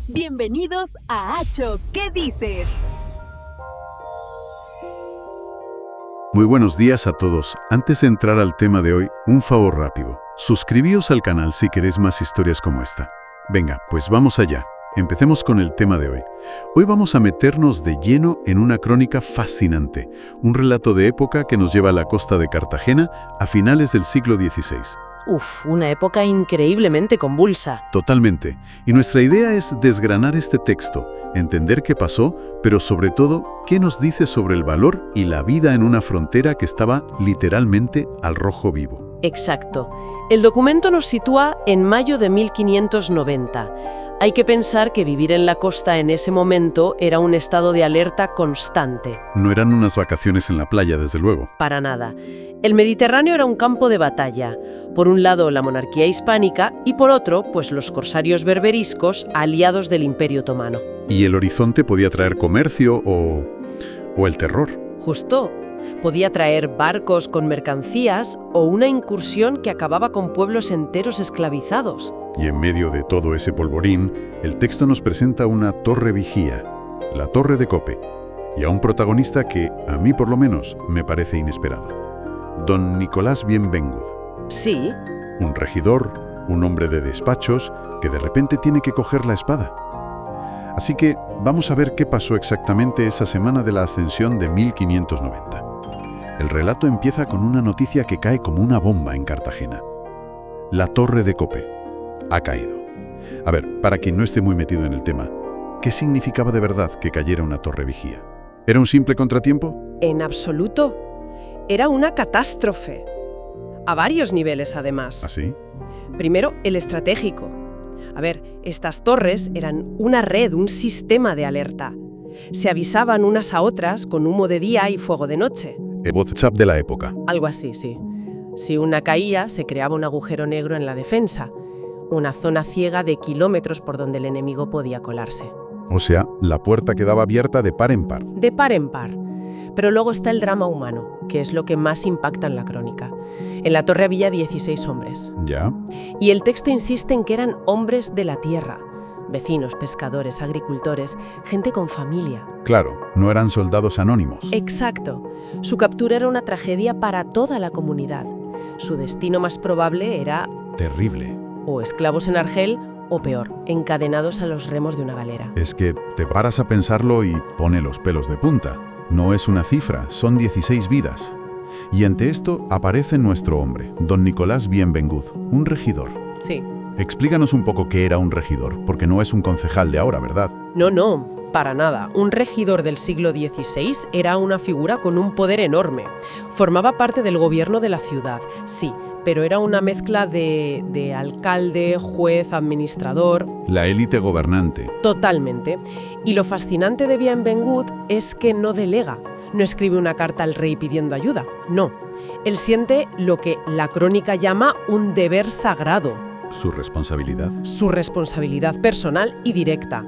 Bienvenidos a Acho, ¿qué dices? Muy buenos días a todos. Antes de entrar al tema de hoy, un favor rápido. Suscribíos al canal si queréis más historias como esta. Venga, pues vamos allá. Empecemos con el tema de hoy. Hoy vamos a meternos de lleno en una crónica fascinante, un relato de época que nos lleva a la costa de Cartagena a finales del siglo XVI. Una época increíblemente convulsa. Totalmente. Y nuestra idea es desgranar este texto, entender qué pasó, pero sobre todo, qué nos dice sobre el valor y la vida en una frontera que estaba literalmente al rojo vivo. Exacto. El documento nos sitúa en mayo de 1590. Hay que pensar que vivir en la costa en ese momento era un estado de alerta constante. No eran unas vacaciones en la playa, desde luego. Para nada. El Mediterráneo era un campo de batalla. Por un lado, la monarquía hispánica y por otro, pues los corsarios berberiscos, aliados del Imperio Otomano. Y el horizonte podía traer comercio o el terror. Justo. Podía traer barcos con mercancías o una incursión que acababa con pueblos enteros esclavizados. Y en medio de todo ese polvorín, el texto nos presenta una torre vigía, la Torre de Cope, y a un protagonista que, a mí por lo menos, me parece inesperado. Don Nicolás Bienvengud. Sí. Un regidor, un hombre de despachos, que de repente tiene que coger la espada. Así que vamos a ver qué pasó exactamente esa semana de la ascensión de 1590. El relato empieza con una noticia que cae como una bomba en Cartagena. La Torre de Cope ha caído. A ver, para quien no esté muy metido en el tema, ¿qué significaba de verdad que cayera una torre vigía? ¿Era un simple contratiempo? En absoluto. Era una catástrofe. A varios niveles, además. ¿Así? Primero, el estratégico. A ver, estas torres eran una red, un sistema de alerta. Se avisaban unas a otras con humo de día y fuego de noche. El WhatsApp de la época. Algo así, sí. Si una caía, se creaba un agujero negro en la defensa, una zona ciega de kilómetros por donde el enemigo podía colarse. O sea, la puerta quedaba abierta de par en par. De par en par. Pero luego está el drama humano, que es lo que más impacta en la crónica. En la torre había 16 hombres. ¿Ya? Y el texto insiste en que eran hombres de la tierra. Vecinos, pescadores, agricultores, gente con familia. Claro, no eran soldados anónimos. Exacto. Su captura era una tragedia para toda la comunidad. Su destino más probable era Terrible. o esclavos en Argel o peor, encadenados a los remos de una galera. Es que te paras a pensarlo y pone los pelos de punta. No es una cifra, son 16 vidas. Y ante esto aparece nuestro hombre, don Nicolás Bienvengud, un regidor. Sí. Explícanos un poco qué era un regidor, porque no es un concejal de ahora, ¿verdad? No, para nada. Un regidor del siglo XVI era una figura con un poder enorme. Formaba parte del gobierno de la ciudad, sí, pero era una mezcla de alcalde, juez, administrador. La élite gobernante. Totalmente. Y lo fascinante de Bienvengud es que no delega, no escribe una carta al rey pidiendo ayuda, no. Él siente lo que la crónica llama un deber sagrado. Su responsabilidad. Su responsabilidad personal y directa.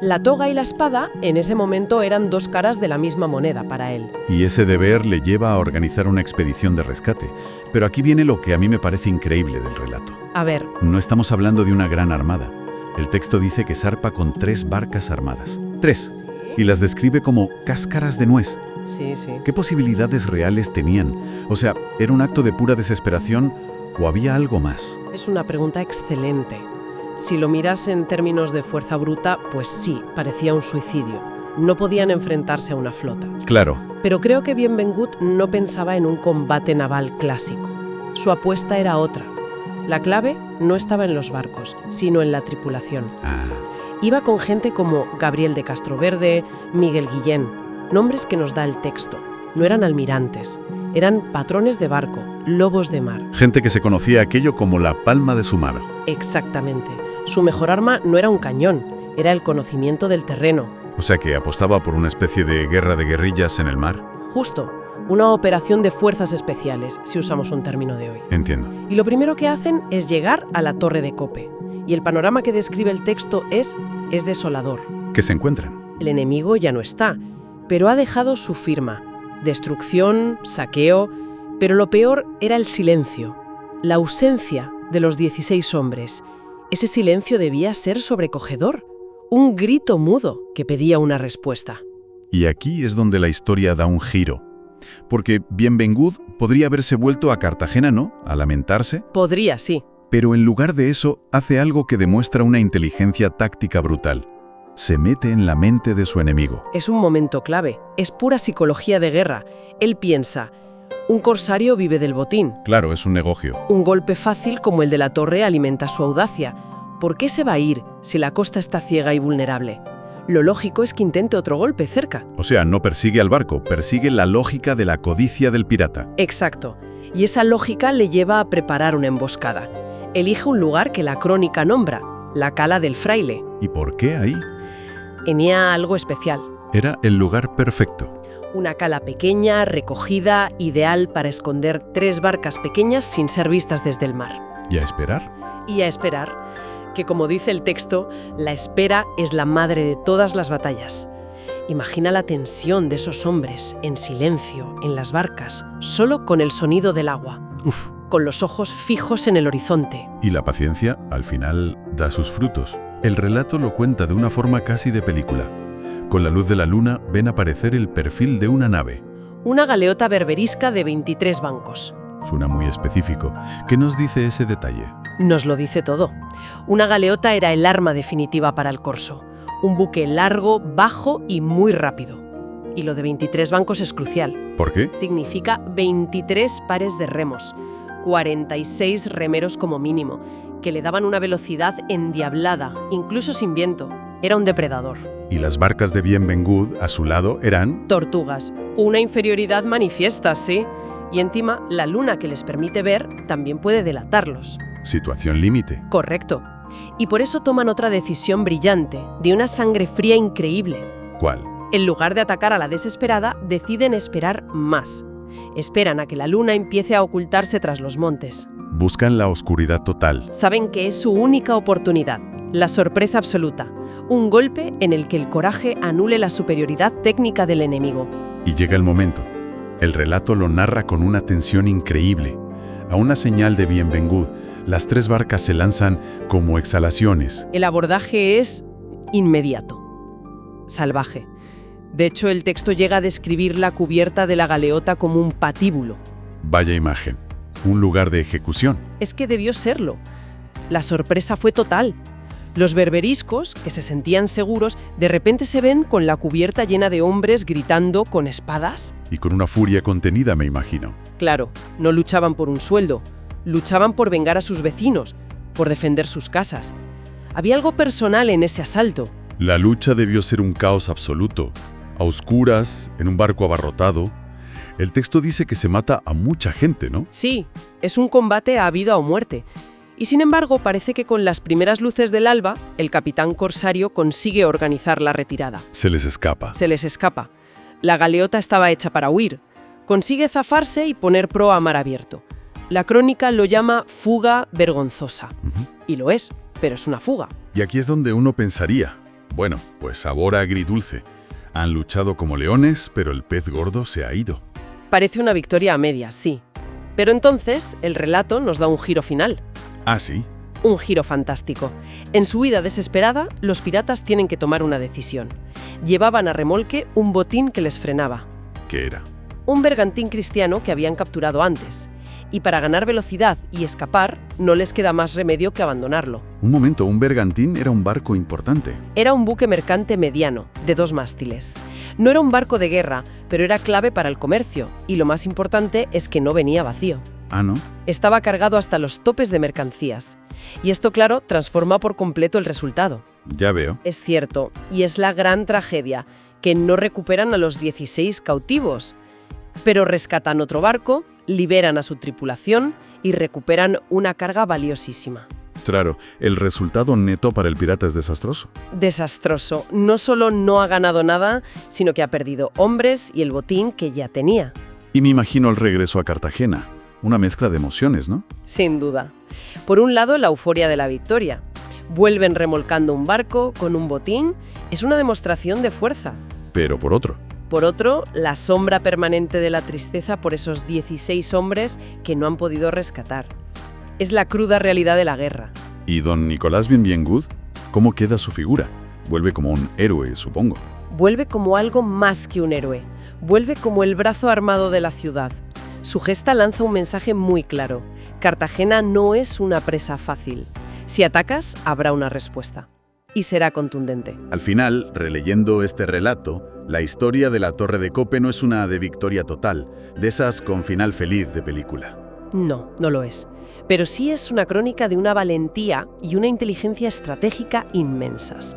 La toga y la espada en ese momento eran dos caras de la misma moneda para él. Y ese deber le lleva a organizar una expedición de rescate. Pero aquí viene lo que a mí me parece increíble del relato. A ver, No estamos hablando de una gran armada. El texto dice que zarpa con 3 barcas armadas. 3. Y las describe como cáscaras de nuez. sí. ¿Qué posibilidades reales tenían? O sea, ¿era un acto de pura desesperación o había algo más? Es una pregunta excelente. Si lo miras en términos de fuerza bruta, pues sí, parecía un suicidio. No podían enfrentarse a una flota. Claro. Pero creo que Bienvengud no pensaba en un combate naval clásico. Su apuesta era otra. La clave no estaba en los barcos, sino en la tripulación. Iba con gente como Gabriel de Castroverde, Miguel Guillén, nombres que nos da el texto. No eran almirantes, eran patrones de barco, lobos de mar. Gente que se conocía aquello como la palma de su mano. Exactamente. Su mejor arma no era un cañón, era el conocimiento del terreno. O sea que apostaba por una especie de guerra de guerrillas en el mar. Justo, una operación de fuerzas especiales, si usamos un término de hoy. Entiendo. Y lo primero que hacen es llegar a la Torre de Cope. Y el panorama que describe el texto es desolador. ¿Qué se encuentran? El enemigo ya no está, pero ha dejado su firma. Destrucción, saqueo, pero lo peor era el silencio, la ausencia de los 16 hombres. Ese silencio debía ser sobrecogedor. un grito mudo que pedía una respuesta. Y aquí es donde la historia da un giro. Porque Bienvengut podría haberse vuelto a Cartagena, ¿no?, a lamentarse. Podría, sí. Pero en lugar de eso, hace algo que demuestra una inteligencia táctica brutal. Se mete en la mente de su enemigo. Es un momento clave. Es pura psicología de guerra. Él piensa, un corsario vive del botín. Claro, es un negocio. Un golpe fácil como el de la torre alimenta su audacia. ¿Por qué se va a ir si la costa está ciega y vulnerable? Lo lógico es que intente otro golpe cerca. O sea, no persigue al barco, persigue la lógica de la codicia del pirata. Exacto. Y esa lógica le lleva a preparar una emboscada. Elige un lugar que la crónica nombra, la Cala del Fraile. ¿Y por qué ahí? Tenía algo especial. Era el lugar perfecto. Una cala pequeña, recogida, ideal para esconder 3 barcas pequeñas sin ser vistas desde el mar. ¿Y a esperar? Y a esperar, que como dice el texto, la espera es la madre de todas las batallas. Imagina la tensión de esos hombres, en silencio, en las barcas, solo con el sonido del agua. Uf. Con los ojos fijos en el horizonte. Y la paciencia, al final, da sus frutos. El relato lo cuenta de una forma casi de película. Con la luz de la luna ven aparecer el perfil de una nave. Una galeota berberisca de 23 bancos. Suena muy específico. ¿Qué nos dice ese detalle? Nos lo dice todo. Una galeota era el arma definitiva para el corso. Un buque largo, bajo y muy rápido. Y lo de 23 bancos es crucial. ¿Por qué? Significa 23 pares de remos. 46 remeros como mínimo, que le daban una velocidad endiablada, incluso sin viento. Era un depredador. Y las barcas de Bienvengut, a su lado, eran... Tortugas. Una inferioridad manifiesta, sí. Y encima, la luna que les permite ver también puede delatarlos. Situación límite. Correcto. Y por eso toman otra decisión brillante, de una sangre fría increíble. ¿Cuál? En lugar de atacar a la desesperada, deciden esperar más. Esperan a que la luna empiece a ocultarse tras los montes. Buscan la oscuridad total. Saben que es su única oportunidad, la sorpresa absoluta, un golpe en el que el coraje anule la superioridad técnica del enemigo. Y llega el momento. El relato lo narra con una tensión increíble. A una señal de Bienvengut, las 3 barcas se lanzan como exhalaciones. El abordaje es inmediato, salvaje. De hecho, el texto llega a describir la cubierta de la galeota como un patíbulo. Vaya imagen. Un lugar de ejecución. Es que debió serlo. La sorpresa fue total. Los berberiscos, que se sentían seguros, de repente se ven con la cubierta llena de hombres gritando con espadas. Y con una furia contenida, me imagino. Claro, no luchaban por un sueldo, luchaban por vengar a sus vecinos, por defender sus casas. Había algo personal en ese asalto. La lucha debió ser un caos absoluto. A oscuras, en un barco abarrotado. El texto dice que se mata a mucha gente, ¿no? Sí, es un combate a vida o muerte. Y sin embargo, parece que con las primeras luces del alba, el capitán corsario consigue organizar la retirada. Se les escapa. Se les escapa. La galeota estaba hecha para huir. Consigue zafarse y poner proa a mar abierto. La crónica lo llama fuga vergonzosa. Y lo es, pero es una fuga. Y aquí es donde uno pensaría, bueno, pues sabor agridulce. Han luchado como leones, pero el pez gordo se ha ido. Parece una victoria a medias, sí. Pero entonces, el relato nos da un giro final. ¿Ah, sí? Un giro fantástico. En su huida desesperada, los piratas tienen que tomar una decisión. Llevaban a remolque un botín que les frenaba. ¿Qué era? Un bergantín cristiano que habían capturado antes. Y para ganar velocidad y escapar, no les queda más remedio que abandonarlo. Un momento, un bergantín era un barco importante. Era un buque mercante mediano, de 2 mástiles. No era un barco de guerra, pero era clave para el comercio. Y lo más importante es que no venía vacío. Ah, ¿no? Estaba cargado hasta los topes de mercancías. Y esto, claro, transforma por completo el resultado. Ya veo. Es cierto, y es la gran tragedia, que no recuperan a los 16 cautivos. Pero rescatan otro barco, liberan a su tripulación y recuperan una carga valiosísima. Claro, el resultado neto para el pirata es desastroso. Desastroso. No solo no ha ganado nada, sino que ha perdido hombres y el botín que ya tenía. Y me imagino el regreso a Cartagena. Una mezcla de emociones, ¿no? Sin duda. Por un lado, la euforia de la victoria. Vuelven remolcando un barco con un botín. Es una demostración de fuerza. Pero por otro. Por otro, la sombra permanente de la tristeza por esos 16 hombres que no han podido rescatar. Es la cruda realidad de la guerra. ¿Y don Nicolás Bienvengut? ¿Cómo queda su figura? Vuelve como un héroe, supongo. Vuelve como algo más que un héroe. Vuelve como el brazo armado de la ciudad. Su gesta lanza un mensaje muy claro. Cartagena no es una presa fácil. Si atacas, habrá una respuesta. Y será contundente. Al final, releyendo este relato, la historia de la Torre de Cope no es una de victoria total, de esas con final feliz de película. No, no lo es. Pero sí es una crónica de una valentía y una inteligencia estratégica inmensas.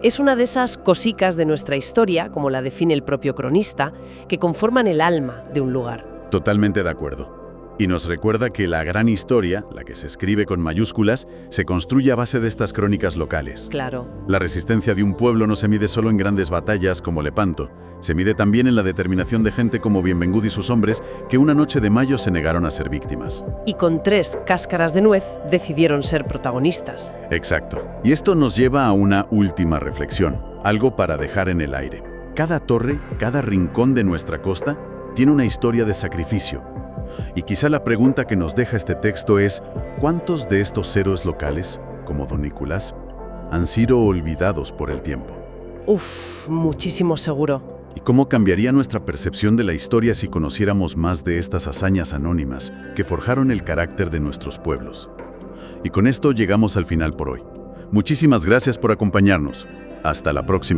Es una de esas cosicas de nuestra historia, como la define el propio cronista, que conforman el alma de un lugar. Totalmente de acuerdo. Y nos recuerda que la gran historia, la que se escribe con mayúsculas, se construye a base de estas crónicas locales. Claro. La resistencia de un pueblo no se mide solo en grandes batallas como Lepanto, se mide también en la determinación de gente como Bienvengut y sus hombres que una noche de mayo se negaron a ser víctimas. Y con 3 cáscaras de nuez decidieron ser protagonistas. Exacto. Y esto nos lleva a una última reflexión, algo para dejar en el aire. Cada torre, cada rincón de nuestra costa, tiene una historia de sacrificio. Y quizá la pregunta que nos deja este texto es, ¿cuántos de estos héroes locales, como don Nicolás, han sido olvidados por el tiempo? Muchísimo seguro. ¿Y cómo cambiaría nuestra percepción de la historia si conociéramos más de estas hazañas anónimas que forjaron el carácter de nuestros pueblos? Y con esto llegamos al final por hoy. Muchísimas gracias por acompañarnos. Hasta la próxima.